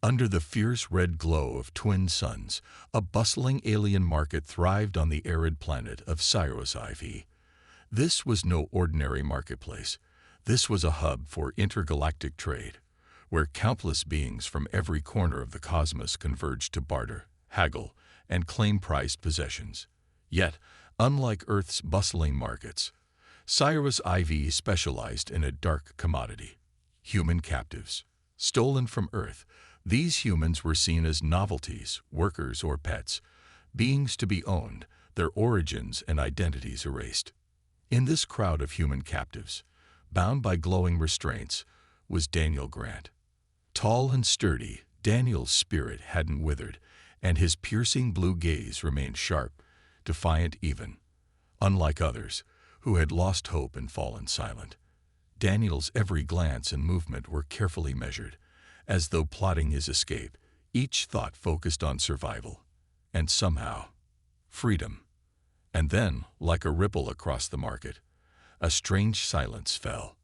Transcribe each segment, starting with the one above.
Under the fierce red glow of twin suns, a bustling alien market thrived on the arid planet of Sci-Fi. This was no ordinary marketplace. This was a hub for intergalactic trade, where countless beings from every corner of the cosmos converged to barter, haggle, and claim prized possessions. Yet, unlike Earth's bustling markets, Sci-Fi specialized in a dark commodity: human captives. Stolen from Earth, these humans were seen as novelties, workers, or pets, beings to be owned, their origins and identities erased. In this crowd of human captives, bound by glowing restraints, was Daniel Grant. Tall and sturdy, Daniel's spirit hadn't withered, and his piercing blue gaze remained sharp, defiant even. Unlike others, who had lost hope and fallen silent, Daniel's every glance and movement were carefully measured, as though plotting his escape, each thought focused on survival, and somehow, freedom. And then, like a ripple across the market, a strange silence fell.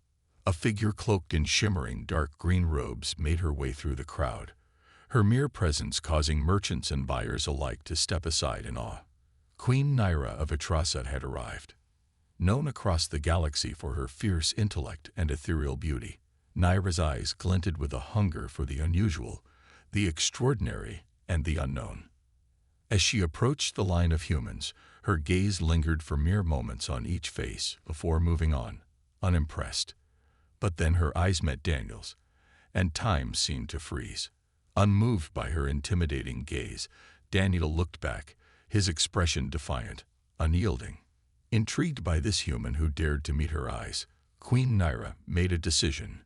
A figure cloaked in shimmering dark green robes made her way through the crowd, her mere presence causing merchants and buyers alike to step aside in awe. Queen Naira of Atrasa had arrived. Known across the galaxy for her fierce intellect and ethereal beauty, Naira's eyes glinted with a hunger for the unusual, the extraordinary, and the unknown. As she approached the line of humans, her gaze lingered for mere moments on each face before moving on, unimpressed. But then her eyes met Daniel's, and time seemed to freeze. Unmoved by her intimidating gaze, Daniel looked back, his expression defiant, unyielding. Intrigued by this human who dared to meet her eyes, Queen Naira made a decision.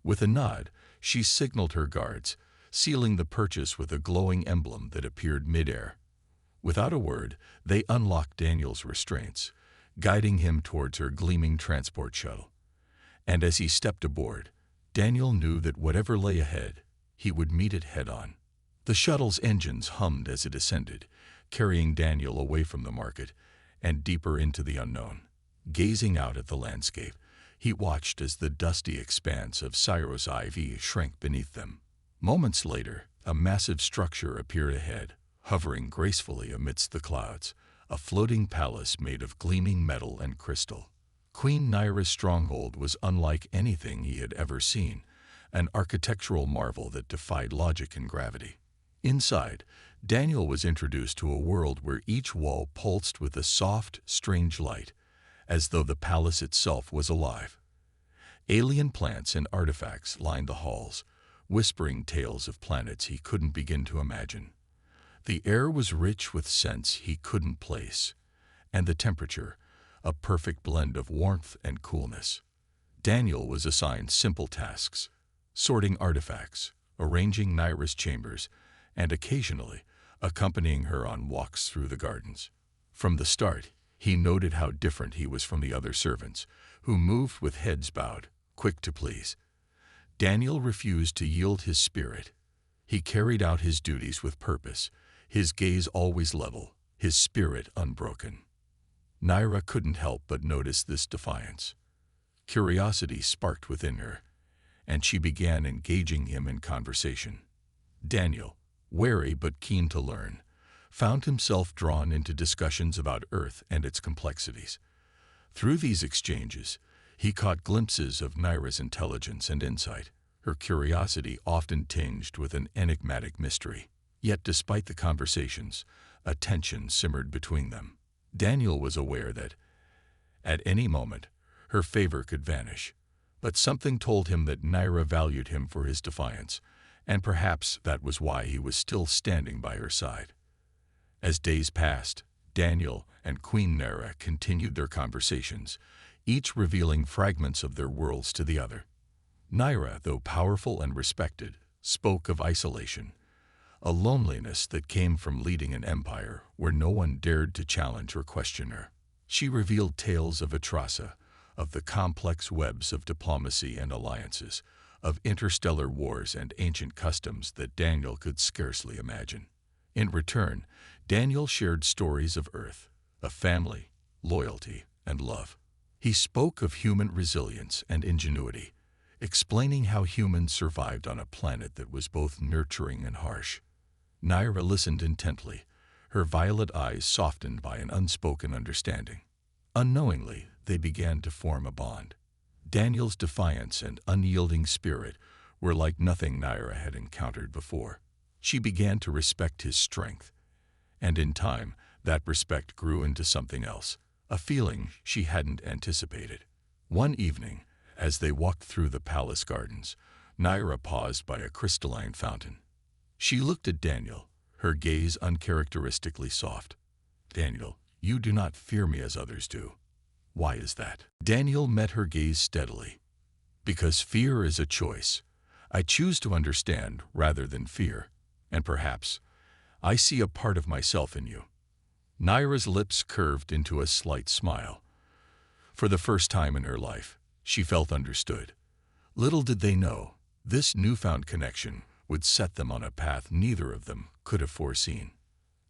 With a nod, she signaled her guards, sealing the purchase with a glowing emblem that appeared midair. Without a word, they unlocked Daniel's restraints, guiding him towards her gleaming transport shuttle. And as he stepped aboard, Daniel knew that whatever lay ahead, he would meet it head-on. The shuttle's engines hummed as it ascended, carrying Daniel away from the market and deeper into the unknown. Gazing out at the landscape, he watched as the dusty expanse of Sci-Fi shrank beneath them. Moments later, a massive structure appeared ahead, hovering gracefully amidst the clouds, a floating palace made of gleaming metal and crystal. Queen Naira's stronghold was unlike anything he had ever seen, an architectural marvel that defied logic and gravity. Inside, Daniel was introduced to a world where each wall pulsed with a soft, strange light, as though the palace itself was alive. Alien plants and artifacts lined the halls, whispering tales of planets he couldn't begin to imagine. The air was rich with scents he couldn't place, and the temperature, a perfect blend of warmth and coolness. Daniel was assigned simple tasks: sorting artifacts, arranging Naira's chambers, and occasionally accompanying her on walks through the gardens. From the start, he noted how different he was from the other servants, who moved with heads bowed, quick to please. Daniel refused to yield his spirit. He carried out his duties with purpose, his gaze always level, his spirit unbroken. Naira couldn't help but notice this defiance. Curiosity sparked within her, and she began engaging him in conversation. Daniel, wary but keen to learn, found himself drawn into discussions about Earth and its complexities. Through these exchanges, he caught glimpses of Naira's intelligence and insight, her curiosity often tinged with an enigmatic mystery. Yet despite the conversations, a tension simmered between them. Daniel was aware that, at any moment, her favor could vanish, but something told him that Naira valued him for his defiance, and perhaps that was why he was still standing by her side. As days passed, Daniel and Queen Naira continued their conversations, each revealing fragments of their worlds to the other. Naira, though powerful and respected, spoke of isolation, a loneliness that came from leading an empire where no one dared to challenge or question her. She revealed tales of Atrasa, of the complex webs of diplomacy and alliances, of interstellar wars and ancient customs that Daniel could scarcely imagine. In return, Daniel shared stories of Earth, of family, loyalty, and love. He spoke of human resilience and ingenuity, explaining how humans survived on a planet that was both nurturing and harsh. Naira listened intently, her violet eyes softened by an unspoken understanding. Unknowingly, they began to form a bond. Daniel's defiance and unyielding spirit were like nothing Naira had encountered before. She began to respect his strength, and in time, that respect grew into something else, a feeling she hadn't anticipated. One evening, as they walked through the palace gardens, Naira paused by a crystalline fountain. She looked at Daniel, her gaze uncharacteristically soft. "Daniel, you do not fear me as others do. Why is that?" Daniel met her gaze steadily. "Because fear is a choice. I choose to understand rather than fear, and perhaps I see a part of myself in you." Naira's lips curved into a slight smile. For the first time in her life, she felt understood. Little did they know, this newfound connection would set them on a path neither of them could have foreseen.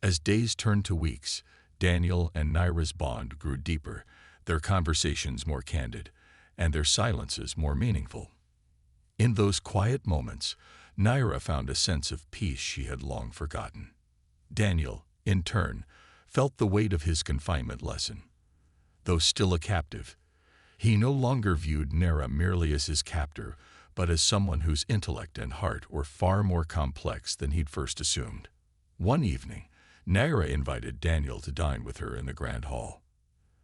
As days turned to weeks, Daniel and Naira's bond grew deeper, their conversations more candid, and their silences more meaningful. In those quiet moments, Naira found a sense of peace she had long forgotten. Daniel, in turn, felt the weight of his confinement lessen. Though still a captive, he no longer viewed Naira merely as his captor, but as someone whose intellect and heart were far more complex than he'd first assumed. One evening, Naira invited Daniel to dine with her in the grand hall.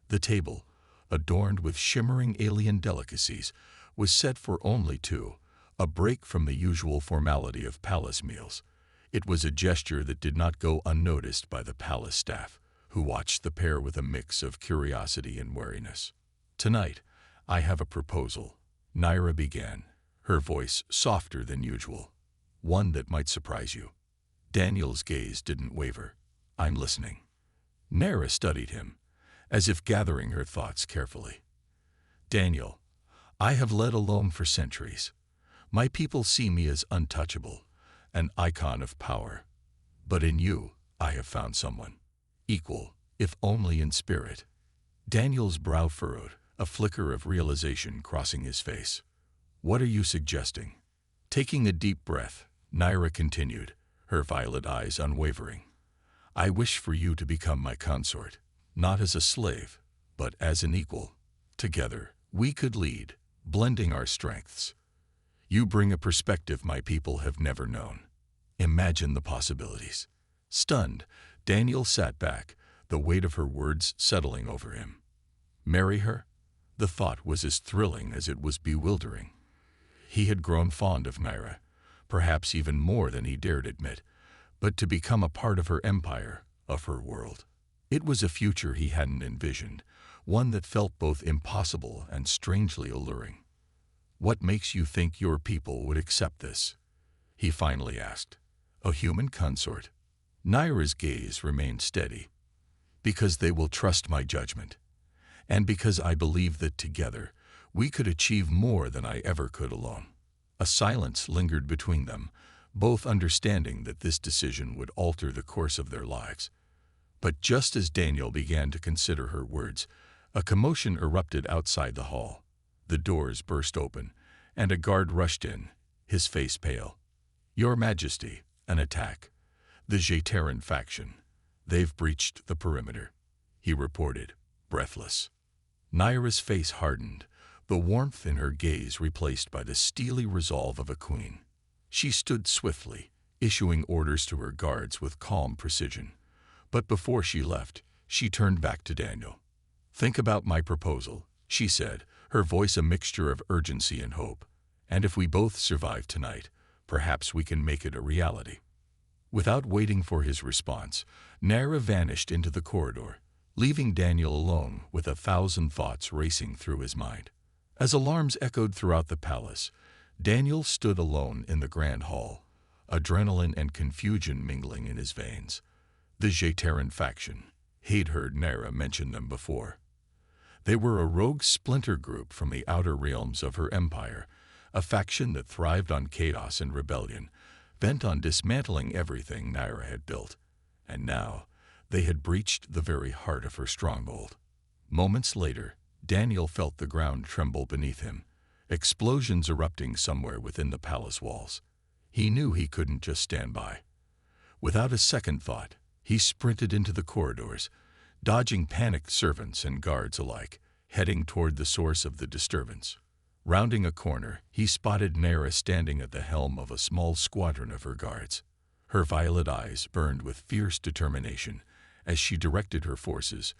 The table, adorned with shimmering alien delicacies, was set for only two, a break from the usual formality of palace meals. It was a gesture that did not go unnoticed by the palace staff, who watched the pair with a mix of curiosity and wariness. "Tonight, I have a proposal," Naira began, her voice softer than usual. "One that might surprise you." Daniel's gaze didn't waver. "I'm listening." Naira studied him, as if gathering her thoughts carefully. "Daniel, I have led alone for centuries. My people see me as untouchable, an icon of power. But in you, I have found someone. Equal, if only in spirit." Daniel's brow furrowed, a flicker of realization crossing his face. "What are you suggesting?" Taking a deep breath, Naira continued, her violet eyes unwavering. "I wish for you to become my consort, not as a slave, but as an equal. Together, we could lead, blending our strengths. You bring a perspective my people have never known. Imagine the possibilities." Stunned, Daniel sat back, the weight of her words settling over him. Marry her? The thought was as thrilling as it was bewildering. He had grown fond of Naira, perhaps even more than he dared admit, but to become a part of her empire, of her world. It was a future he hadn't envisioned, one that felt both impossible and strangely alluring. "What makes you think your people would accept this?" he finally asked. "A human consort?" Naira's gaze remained steady. "Because they will trust my judgment, and because I believe that together we could achieve more than I ever could alone." A silence lingered between them, both understanding that this decision would alter the course of their lives. But just as Daniel began to consider her words, a commotion erupted outside the hall. The doors burst open, and a guard rushed in, his face pale. "Your Majesty, an attack. The Jeteran faction. They've breached the perimeter," he reported, breathless. Naira's face hardened, the warmth in her gaze replaced by the steely resolve of a queen. She stood swiftly, issuing orders to her guards with calm precision. But before she left, she turned back to Daniel. "Think about my proposal," she said, her voice a mixture of urgency and hope. "And if we both survive tonight, perhaps we can make it a reality." Without waiting for his response, Naira vanished into the corridor, leaving Daniel alone with 1,000 thoughts racing through his mind. As alarms echoed throughout the palace, Daniel stood alone in the grand hall, adrenaline and confusion mingling in his veins. The Jeteran faction. He'd heard Naira mention them before. They were a rogue splinter group from the outer realms of her empire, a faction that thrived on chaos and rebellion, bent on dismantling everything Naira had built. And now, they had breached the very heart of her stronghold. Moments later, Daniel felt the ground tremble beneath him, explosions erupting somewhere within the palace walls. He knew he couldn't just stand by. Without a second thought, he sprinted into the corridors, dodging panicked servants and guards alike, heading toward the source of the disturbance. Rounding a corner, he spotted Naira standing at the helm of a small squadron of her guards. Her violet eyes burned with fierce determination as she directed her forces,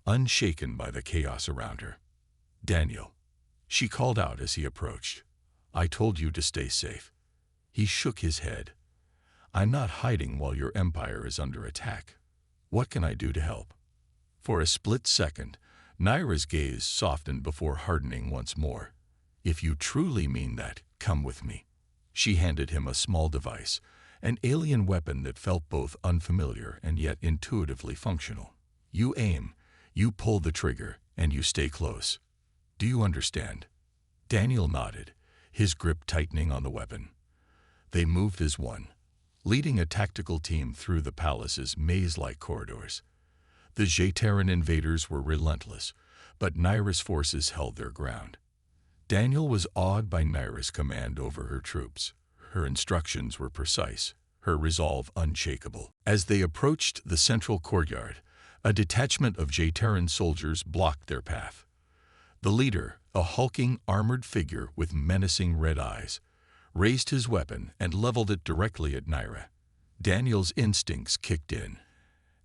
unshaken by the chaos around her. "Daniel," she called out as he approached. "I told you to stay safe." He shook his head. "I'm not hiding while your empire is under attack. What can I do to help?" For a split second, Naira's gaze softened before hardening once more. "If you truly mean that, come with me." She handed him a small device, an alien weapon that felt both unfamiliar and yet intuitively functional. "You aim, you pull the trigger, and you stay close. Do you understand?" Daniel nodded, his grip tightening on the weapon. They moved as one, leading a tactical team through the palace's maze-like corridors. The Jaytaran invaders were relentless, but Naira's forces held their ground. Daniel was awed by Naira's command over her troops. Her instructions were precise, her resolve unshakable. As they approached the central courtyard, a detachment of Jaytaran soldiers blocked their path. The leader, a hulking, armored figure with menacing red eyes, raised his weapon and leveled it directly at Naira. Daniel's instincts kicked in,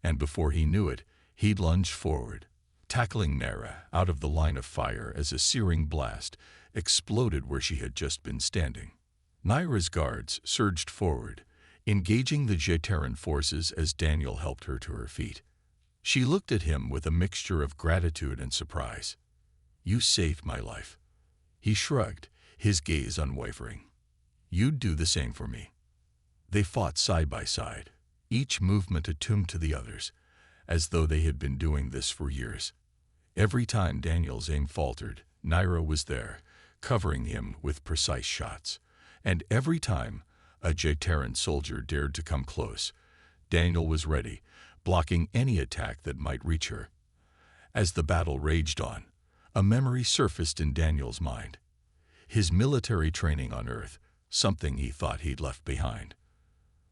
and before he knew it, he'd lunged forward, tackling Naira out of the line of fire as a searing blast exploded where she had just been standing. Naira's guards surged forward, engaging the Jaytaran forces as Daniel helped her to her feet. She looked at him with a mixture of gratitude and surprise. "You saved my life." He shrugged, his gaze unwavering. "You'd do the same for me." They fought side by side, each movement attuned to the others, as though they had been doing this for years. Every time Daniel's aim faltered, Naira was there, covering him with precise shots. And every time a Jaytaran soldier dared to come close, Daniel was ready, blocking any attack that might reach her. As the battle raged on, a memory surfaced in Daniel's mind. His military training on Earth, something he thought he'd left behind.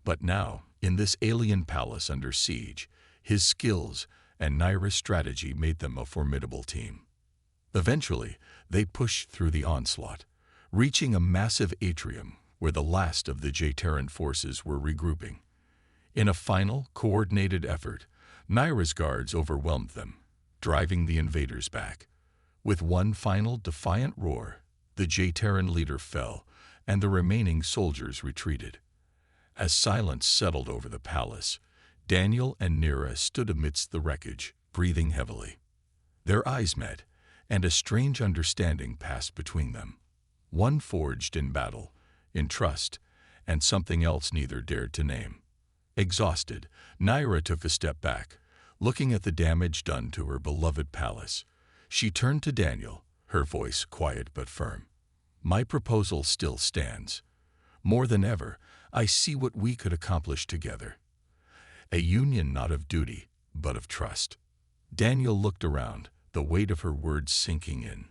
But now, in this alien palace under siege, his skills and Naira's strategy made them a formidable team. Eventually, they pushed through the onslaught, reaching a massive atrium where the last of the Jaytaran forces were regrouping. In a final, coordinated effort, Naira's guards overwhelmed them, driving the invaders back. With one final defiant roar, the Jaytaran leader fell, and the remaining soldiers retreated. As silence settled over the palace, Daniel and Naira stood amidst the wreckage, breathing heavily. Their eyes met, and a strange understanding passed between them. One forged in battle, in trust, and something else neither dared to name. Exhausted, Naira took a step back, looking at the damage done to her beloved palace. She turned to Daniel, her voice quiet but firm. "My proposal still stands. More than ever, I see what we could accomplish together. A union not of duty, but of trust." Daniel looked around, the weight of her words sinking in.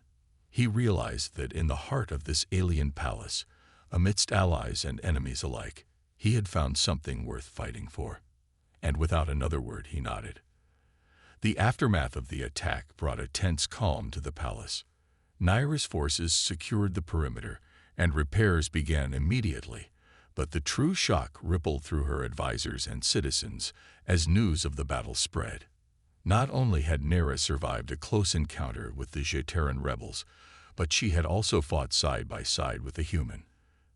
He realized that in the heart of this alien palace, amidst allies and enemies alike, he had found something worth fighting for. And without another word, he nodded. The aftermath of the attack brought a tense calm to the palace. Naira's forces secured the perimeter, and repairs began immediately. But the true shock rippled through her advisors and citizens as news of the battle spread. Not only had Naira survived a close encounter with the Jaytaran rebels, but she had also fought side by side with a human,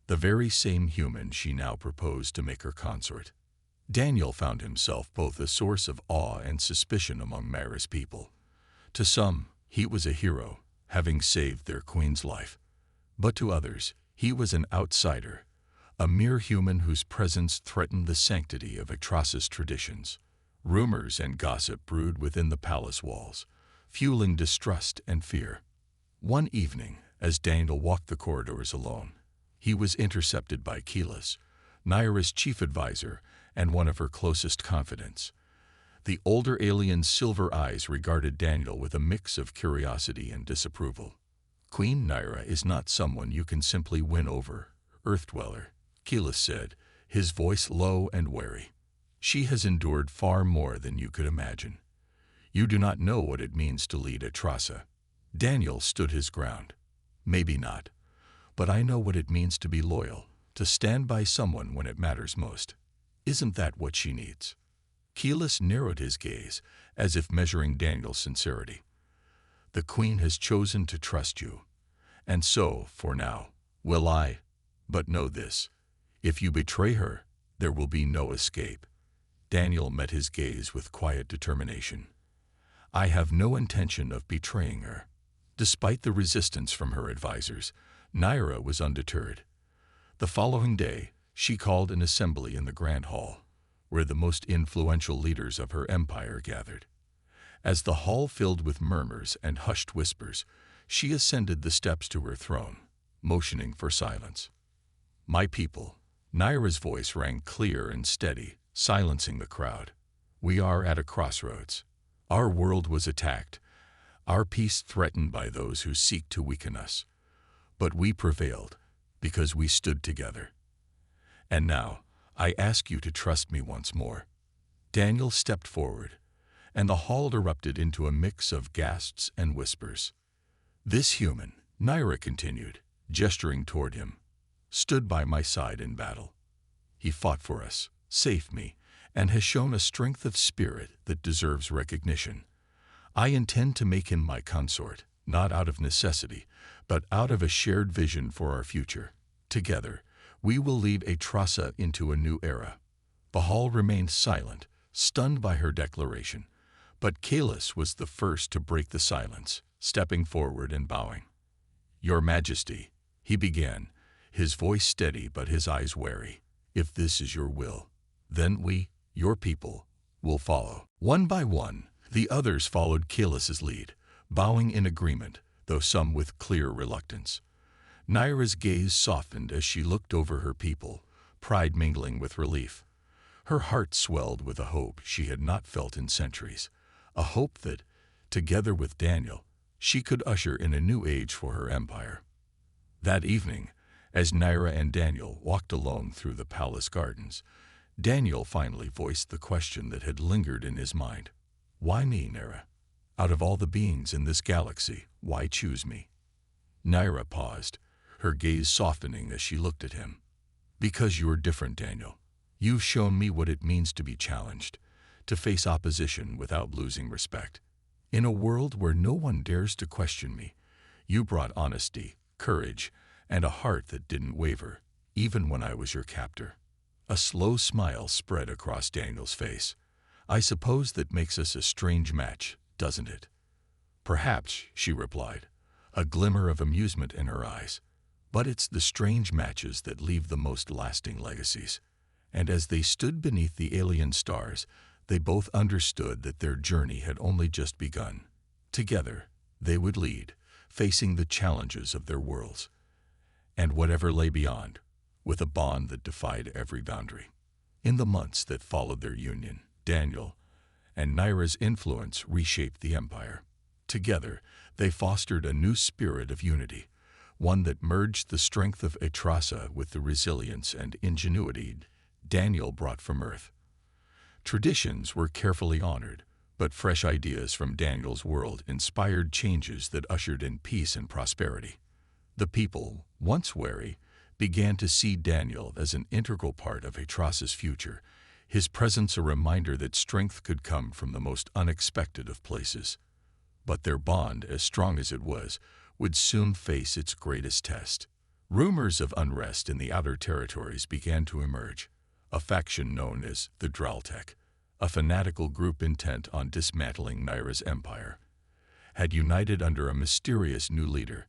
the very same human she now proposed to make her consort. Daniel found himself both a source of awe and suspicion among Naira's people. To some, he was a hero, having saved their queen's life. But to others, he was an outsider, a mere human whose presence threatened the sanctity of Atrasis traditions. Rumors and gossip brewed within the palace walls, fueling distrust and fear. One evening, as Daniel walked the corridors alone, he was intercepted by Keyless, Naira's chief advisor and one of her closest confidants. The older alien's silver eyes regarded Daniel with a mix of curiosity and disapproval. Queen Naira is not someone you can simply win over, Earth Dweller, Keyleth said, his voice low and wary. She has endured far more than you could imagine. You do not know what it means to lead a Trasa. Daniel stood his ground. Maybe not, but I know what it means to be loyal, to stand by someone when it matters most. Isn't that what she needs? Keyleth narrowed his gaze, as if measuring Daniel's sincerity. The Queen has chosen to trust you, and so, for now, will I. But know this, if you betray her, there will be no escape. Daniel met his gaze with quiet determination. I have no intention of betraying her. Despite the resistance from her advisors, Naira was undeterred. The following day, she called an assembly in the Grand Hall, where the most influential leaders of her empire gathered. As the hall filled with murmurs and hushed whispers, she ascended the steps to her throne, motioning for silence. My people, Naira's voice rang clear and steady, silencing the crowd. We are at a crossroads. Our world was attacked, our peace threatened by those who seek to weaken us. But we prevailed, because we stood together. And now, I ask you to trust me once more. Daniel stepped forward, and the hall erupted into a mix of gasps and whispers. This human, Naira continued, gesturing toward him, stood by my side in battle. He fought for us, saved me, and has shown a strength of spirit that deserves recognition. I intend to make him my consort, not out of necessity, but out of a shared vision for our future. Together, we will lead a Trasa into a new era. The hall remained silent, stunned by her declaration, but Keyleth was the first to break the silence, stepping forward and bowing. Your Majesty, he began, his voice steady but his eyes wary. If this is your will, then we, your people, will follow. One by one, the others followed Keyleth's lead, bowing in agreement, though some with clear reluctance. Naira's gaze softened as she looked over her people, pride mingling with relief. Her heart swelled with a hope she had not felt in centuries, a hope that, together with Daniel, she could usher in a new age for her empire. That evening, as Naira and Daniel walked alone through the palace gardens, Daniel finally voiced the question that had lingered in his mind. Why me, Naira? Out of all the beings in this galaxy, why choose me? Naira paused, her gaze softening as she looked at him. Because you're different, Daniel. You've shown me what it means to be challenged, to face opposition without losing respect. In a world where no one dares to question me, you brought honesty, courage, and a heart that didn't waver, even when I was your captor. A slow smile spread across Daniel's face. I suppose that makes us a strange match, doesn't it? Perhaps, she replied, a glimmer of amusement in her eyes. But it's the strange matches that leave the most lasting legacies. And as they stood beneath the alien stars, they both understood that their journey had only just begun. Together, they would lead, facing the challenges of their worlds, and whatever lay beyond, with a bond that defied every boundary. In the months that followed their union, Daniel and Naira's influence reshaped the empire. Together, they fostered a new spirit of unity, one that merged the strength of Trasa with the resilience and ingenuity Daniel brought from Earth. Traditions were carefully honored, but fresh ideas from Daniel's world inspired changes that ushered in peace and prosperity. The people, once wary, began to see Daniel as an integral part of Trasa's future, his presence a reminder that strength could come from the most unexpected of places. But their bond, as strong as it was, would soon face its greatest test. Rumors of unrest in the outer territories began to emerge. A faction known as the Draltek, a fanatical group intent on dismantling Naira's empire, had united under a mysterious new leader.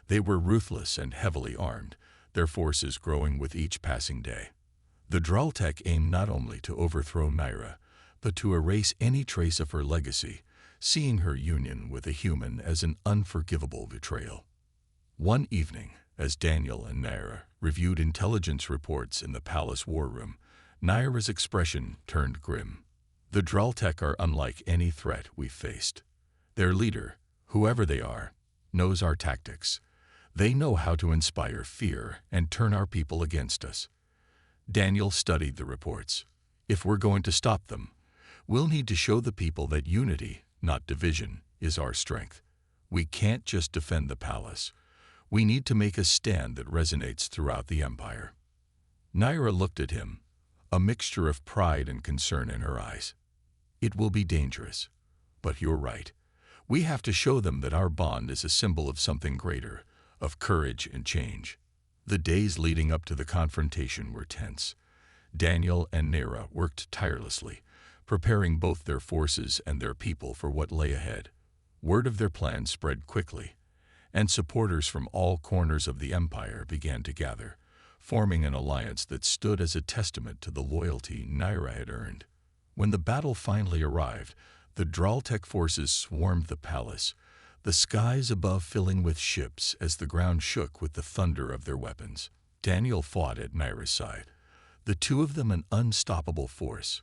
They were ruthless and heavily armed, their forces growing with each passing day. The Draltek aimed not only to overthrow Naira, but to erase any trace of her legacy, seeing her union with a human as an unforgivable betrayal. One evening, as Daniel and Naira reviewed intelligence reports in the palace war room, Naira's expression turned grim. The Draltek are unlike any threat we've faced. Their leader, whoever they are, knows our tactics. They know how to inspire fear and turn our people against us. Daniel studied the reports. If we're going to stop them, we'll need to show the people that unity, not division, is our strength. We can't just defend the palace. We need to make a stand that resonates throughout the empire. Naira looked at him, a mixture of pride and concern in her eyes. It will be dangerous, but you're right. We have to show them that our bond is a symbol of something greater, of courage and change. The days leading up to the confrontation were tense. Daniel and Naira worked tirelessly, preparing both their forces and their people for what lay ahead. Word of their plan spread quickly, and supporters from all corners of the empire began to gather, forming an alliance that stood as a testament to the loyalty Naira had earned. When the battle finally arrived, the Draltec forces swarmed the palace, the skies above filling with ships as the ground shook with the thunder of their weapons. Daniel fought at Naira's side, the two of them an unstoppable force.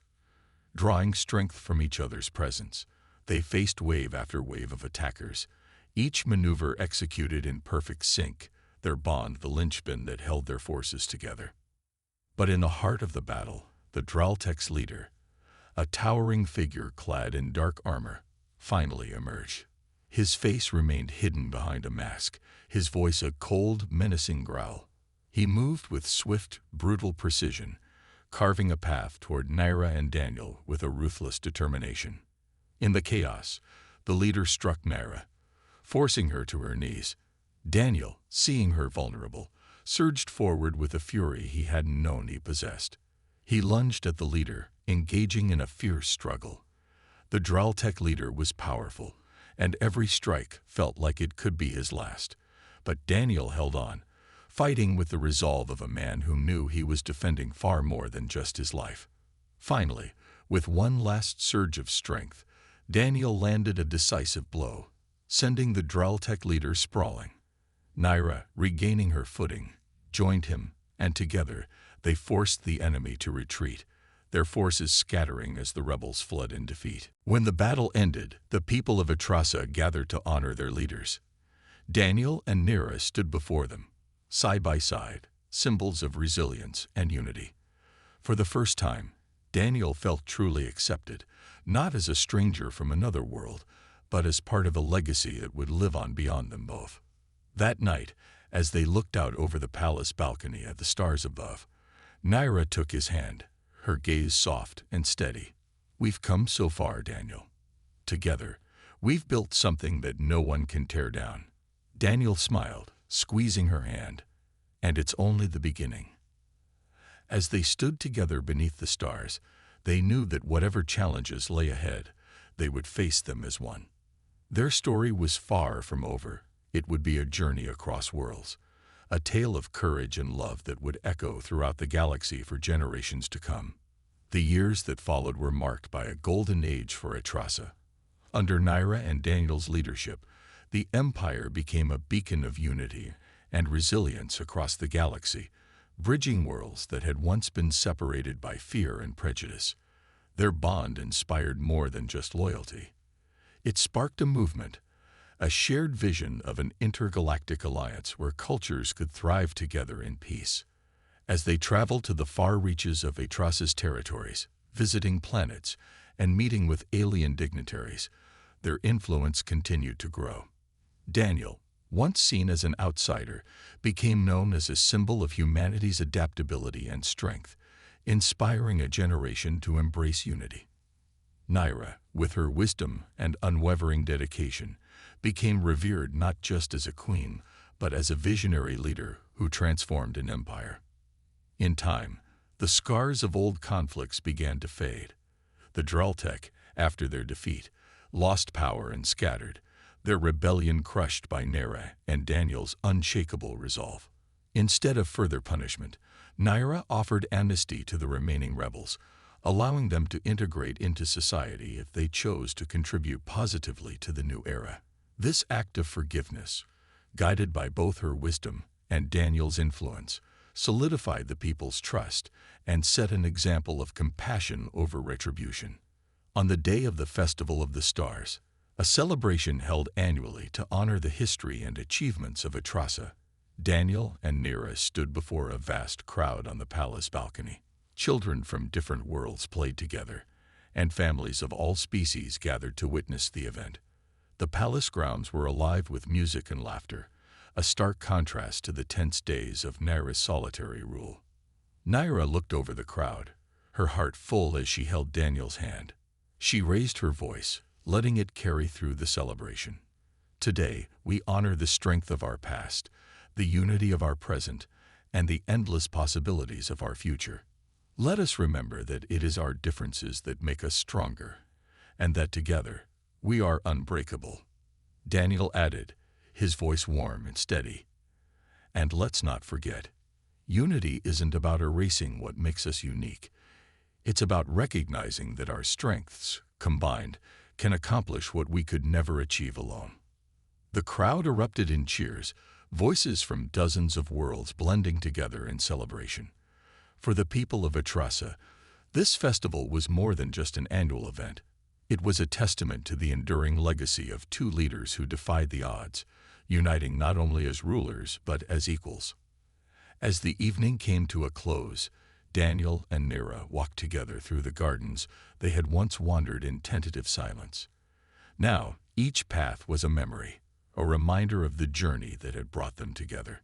Drawing strength from each other's presence, they faced wave after wave of attackers, each maneuver executed in perfect sync, their bond the linchpin that held their forces together. But in the heart of the battle, the Draltec's leader, a towering figure clad in dark armor, finally emerged. His face remained hidden behind a mask, his voice a cold, menacing growl. He moved with swift, brutal precision, carving a path toward Naira and Daniel with a ruthless determination. In the chaos, the leader struck Naira, forcing her to her knees. Daniel, seeing her vulnerable, surged forward with a fury he hadn't known he possessed. He lunged at the leader, engaging in a fierce struggle. The Draltec leader was powerful, and every strike felt like it could be his last. But Daniel held on, fighting with the resolve of a man who knew he was defending far more than just his life. Finally, with one last surge of strength, Daniel landed a decisive blow, sending the Draltec leader sprawling. Naira, regaining her footing, joined him, and together they forced the enemy to retreat, their forces scattering as the rebels fled in defeat. When the battle ended, the people of Atrasa gathered to honor their leaders. Daniel and Naira stood before them, side by side, symbols of resilience and unity. For the first time, Daniel felt truly accepted, not as a stranger from another world, but as part of a legacy that would live on beyond them both. That night, as they looked out over the palace balcony at the stars above, Naira took his hand, her gaze soft and steady. "We've come so far, Daniel. Together, we've built something that no one can tear down." Daniel smiled, squeezing her hand, "And it's only the beginning." As they stood together beneath the stars, they knew that whatever challenges lay ahead, they would face them as one. Their story was far from over. It would be a journey across worlds, a tale of courage and love that would echo throughout the galaxy for generations to come. The years that followed were marked by a golden age for Atrasa. Under Naira and Daniel's leadership, the Empire became a beacon of unity and resilience across the galaxy, bridging worlds that had once been separated by fear and prejudice. Their bond inspired more than just loyalty. It sparked a movement, a shared vision of an intergalactic alliance where cultures could thrive together in peace. As they traveled to the far reaches of Atrasa's territories, visiting planets and meeting with alien dignitaries, their influence continued to grow. Daniel, once seen as an outsider, became known as a symbol of humanity's adaptability and strength, inspiring a generation to embrace unity. Naira, with her wisdom and unwavering dedication, became revered not just as a queen, but as a visionary leader who transformed an empire. In time, the scars of old conflicts began to fade. The Draltec, after their defeat, lost power and scattered, their rebellion crushed by Naira and Daniel's unshakable resolve. Instead of further punishment, Naira offered amnesty to the remaining rebels, allowing them to integrate into society if they chose to contribute positively to the new era. This act of forgiveness, guided by both her wisdom and Daniel's influence, solidified the people's trust and set an example of compassion over retribution. On the day of the Festival of the Stars, a celebration held annually to honor the history and achievements of Atrasa. Daniel and Nira stood before a vast crowd on the palace balcony. Children from different worlds played together, and families of all species gathered to witness the event. The palace grounds were alive with music and laughter, a stark contrast to the tense days of Nira's solitary rule. Nira looked over the crowd, her heart full as she held Daniel's hand. She raised her voice, letting it carry through the celebration. Today, we honor the strength of our past, the unity of our present, and the endless possibilities of our future. Let us remember that it is our differences that make us stronger, and that together, we are unbreakable. Daniel added, his voice warm and steady. And let's not forget, unity isn't about erasing what makes us unique. It's about recognizing that our strengths, combined, can accomplish what we could never achieve alone. The crowd erupted in cheers, voices from dozens of worlds blending together in celebration. For the people of Atrasa, this festival was more than just an annual event. It was a testament to the enduring legacy of two leaders who defied the odds, uniting not only as rulers but as equals. As the evening came to a close, Daniel and Nira walked together through the gardens they had once wandered in tentative silence. Now, each path was a memory, a reminder of the journey that had brought them together.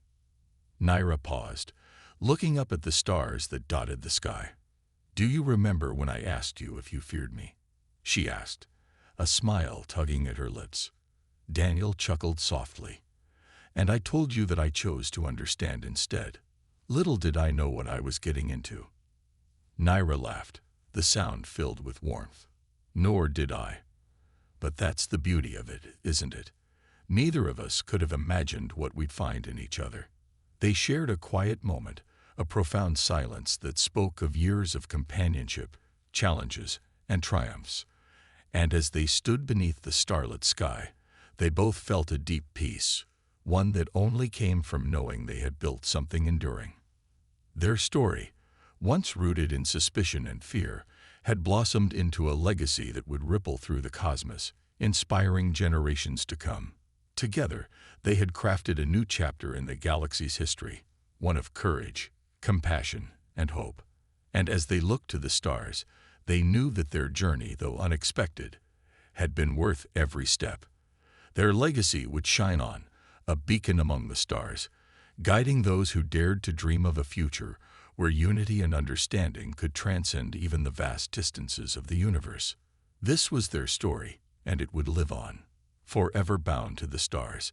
Nira paused, looking up at the stars that dotted the sky. "Do you remember when I asked you if you feared me?" she asked, a smile tugging at her lips. Daniel chuckled softly. "And I told you that I chose to understand instead. Little did I know what I was getting into." Nira laughed, the sound filled with warmth. "Nor did I. But that's the beauty of it, isn't it? Neither of us could have imagined what we'd find in each other." They shared a quiet moment, a profound silence that spoke of years of companionship, challenges, and triumphs. And as they stood beneath the starlit sky, they both felt a deep peace, one that only came from knowing they had built something enduring. Their story, once rooted in suspicion and fear, had blossomed into a legacy that would ripple through the cosmos, inspiring generations to come. Together, they had crafted a new chapter in the galaxy's history, one of courage, compassion, and hope. And as they looked to the stars, they knew that their journey, though unexpected, had been worth every step. Their legacy would shine on, a beacon among the stars, guiding those who dared to dream of a future where unity and understanding could transcend even the vast distances of the universe. This was their story, and it would live on, forever bound to the stars.